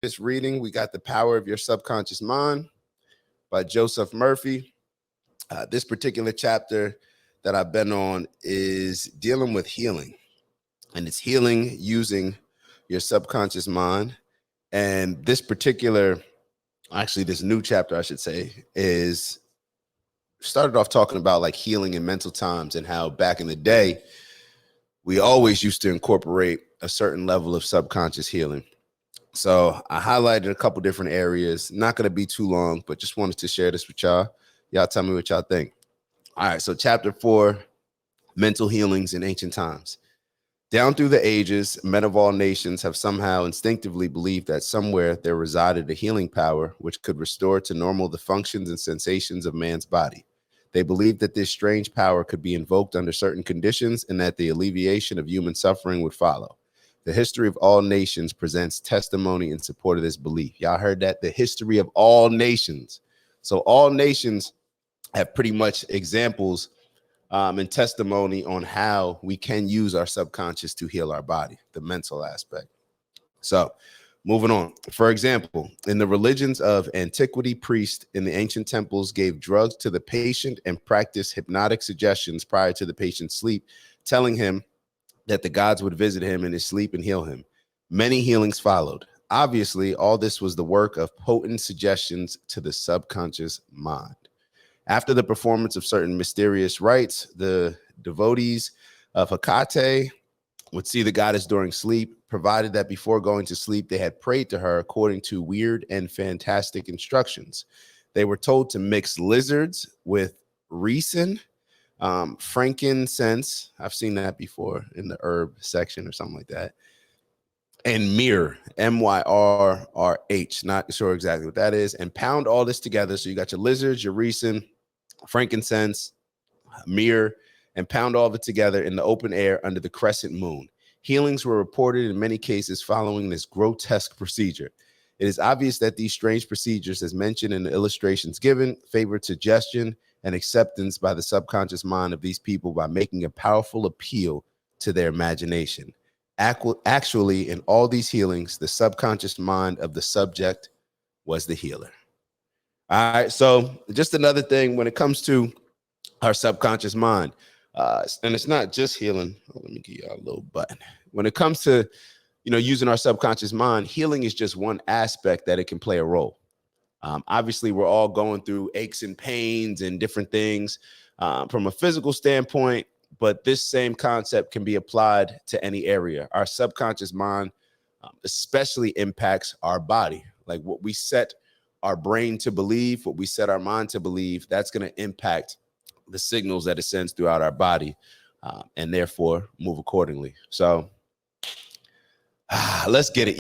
This reading, we got The Power of Your Subconscious Mind by Joseph Murphy. This particular chapter that I've been on is dealing with healing, and it's healing using your subconscious mind. And this new chapter, I should say, is started off talking about like healing in mental times and how back in the day, we always used to incorporate a certain level of subconscious healing. So I highlighted a couple different areas. Not going to be too long, but just wanted to share this with y'all. Y'all tell me what y'all think. All right, so chapter 4, mental healings in ancient times. Down through the ages, men of all nations have somehow instinctively believed that somewhere there resided a healing power which could restore to normal the functions and sensations of man's body. They believed that this strange power could be invoked under certain conditions and that the alleviation of human suffering would follow. The history of all nations presents testimony in support of this belief. Y'all heard that? The history of all nations. So all nations have pretty much examples and testimony on how we can use our subconscious to heal our body, the mental aspect. So moving on. For example, in the religions of antiquity, priests in the ancient temples gave drugs to the patient and practiced hypnotic suggestions prior to the patient's sleep, telling him that the gods would visit him in his sleep and heal him. Many healings followed. Obviously, all this was the work of potent suggestions to the subconscious mind. After the performance of certain mysterious rites, the devotees of Hecate would see the goddess during sleep, provided that before going to sleep, they had prayed to her according to weird and fantastic instructions. They were told to mix lizards with resin, frankincense. I've seen that before in the herb section or something like that. And myrrh, myrrh, not sure exactly what that is, and pound all this together. So you got your lizards, your resin, frankincense, myrrh, and pound all of it together in the open air under the crescent moon. Healings were reported in many cases following this grotesque procedure. It is obvious that these strange procedures, as mentioned in the illustrations given, favored suggestion and acceptance by the subconscious mind of these people by making a powerful appeal to their imagination. Actually, in all these healings, the subconscious mind of the subject was the healer. All right, so just another thing when it comes to our subconscious mind, and it's not just healing. Let me give you a little button. When it comes to, using our subconscious mind, healing is just one aspect that it can play a role. Obviously, we're all going through aches and pains and different things from a physical standpoint, but this same concept can be applied to any area. Our subconscious mind especially impacts our body. Like what we set our brain to believe, what we set our mind to believe, that's going to impact the signals that it sends throughout our body and therefore move accordingly. So let's get it.